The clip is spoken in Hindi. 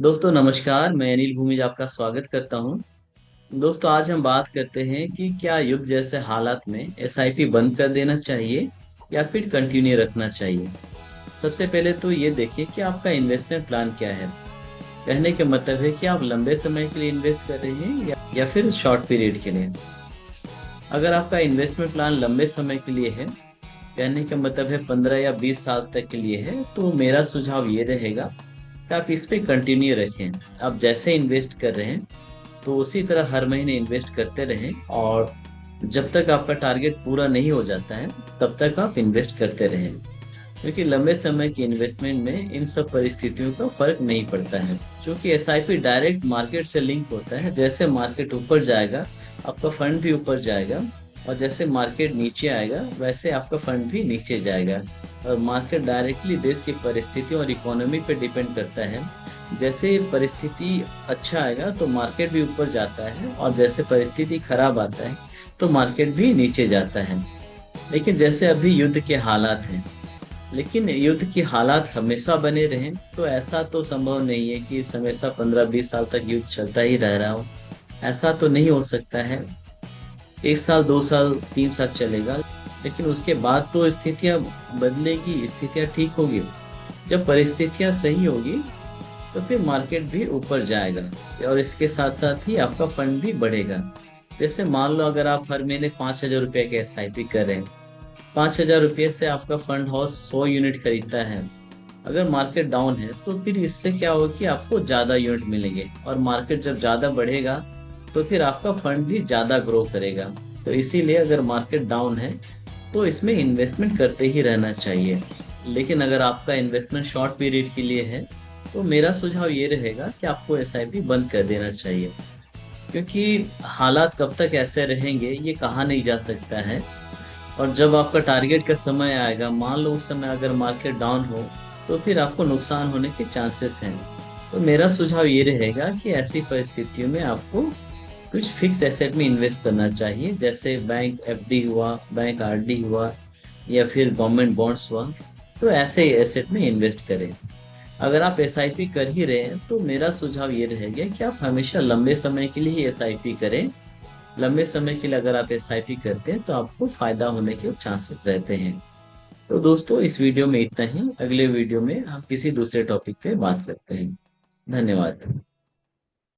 दोस्तों नमस्कार, मैं अनिल भूमिज आपका स्वागत करता हूं। दोस्तों आज हम बात करते हैं कि क्या युद्ध जैसे हालात में एसआईपी बंद कर देना चाहिए या फिर कंटिन्यू रखना चाहिए। सबसे पहले तो ये देखिए कि आपका इन्वेस्टमेंट प्लान क्या है। कहने का मतलब है कि आप लंबे समय के लिए इन्वेस्ट कर रहे हैं या फिर शॉर्ट पीरियड के लिए। अगर आपका इन्वेस्टमेंट प्लान लंबे समय के लिए है, कहने का मतलब है 15 या 20 साल तक के लिए है, तो मेरा सुझाव ये रहेगा कि आप इस पे कंटिन्यू रखें। आप जैसे इन्वेस्ट कर रहे हैं तो उसी तरह हर महीने इन्वेस्ट करते रहें, और जब तक आपका टारगेट पूरा नहीं हो जाता है तब तक आप इन्वेस्ट करते रहें। क्योंकि लंबे समय की इन्वेस्टमेंट में इन सब परिस्थितियों का फर्क नहीं पड़ता है, क्योंकि एसआईपी डायरेक्ट मार्केट से लिंक होता है। जैसे मार्केट ऊपर जाएगा आपका फंड भी ऊपर जाएगा, और जैसे मार्केट नीचे आएगा वैसे आपका फंड भी नीचे जाएगा। और मार्केट डायरेक्टली देश की परिस्थितियों और इकोनॉमी पे डिपेंड करता है। जैसे परिस्थिति अच्छा आएगा तो मार्केट भी ऊपर जाता है, और जैसे परिस्थिति खराब आता है तो मार्केट भी नीचे जाता है। लेकिन जैसे अभी युद्ध के हालात हैं, लेकिन युद्ध की हालात हमेशा बने रहें तो ऐसा तो संभव नहीं है कि इस हमेशा 15-20 साल तक युद्ध चलता ही रह रहा हो। ऐसा तो नहीं हो सकता है। 1 साल, 2 साल, 3 साल चलेगा, लेकिन उसके बाद तो स्थितियां बदलेगी, स्थितियां ठीक होगी। जब परिस्थितियां सही होगी तो फिर मार्केट भी ऊपर जाएगा, और इसके साथ साथ ही आपका फंड भी बढ़ेगा। जैसे मान लो अगर आप हर महीने 5,000 रुपए के एसआईपी कर रहे हैं, 5,000 रुपये से आपका फंड हाउस 100 यूनिट खरीदता है। अगर मार्केट डाउन है तो फिर इससे क्या होगा कि आपको ज्यादा यूनिट मिलेंगे, और मार्केट जब ज्यादा बढ़ेगा तो फिर आपका फंड भी ज्यादा ग्रो करेगा। तो इसीलिए अगर मार्केट डाउन है तो इसमें इन्वेस्टमेंट करते ही रहना चाहिए। लेकिन अगर आपका इन्वेस्टमेंट शॉर्ट पीरियड के लिए है तो मेरा सुझाव ये रहेगा कि आपको एसआईपी बंद कर देना चाहिए। क्योंकि हालात कब तक ऐसे रहेंगे ये कहा नहीं जा सकता है। और जब आपका टारगेट का समय आएगा, मान लो उस समय अगर मार्केट डाउन हो, तो फिर आपको नुकसान होने के चांसेस हैं। तो मेरा सुझाव ये रहेगा कि ऐसी परिस्थितियों में आपको कुछ फिक्स एसेट में इन्वेस्ट करना चाहिए, जैसे बैंक एफडी हुआ, बैंक आरडी हुआ, या फिर गवर्नमेंट बॉन्ड्स हुआ। तो ऐसे एसेट में इन्वेस्ट करें। अगर आप एसआईपी कर ही रहे हैं तो मेरा सुझाव ये रहेगा कि आप हमेशा लंबे समय के लिए ही एसआईपी करें। लंबे समय के लिए अगर आप एसआईपी करते हैं तो आपको फायदा होने के चांसेस रहते हैं। तो दोस्तों इस वीडियो में इतना ही। अगले वीडियो में हम किसी दूसरे टॉपिक पे बात करते हैं। धन्यवाद।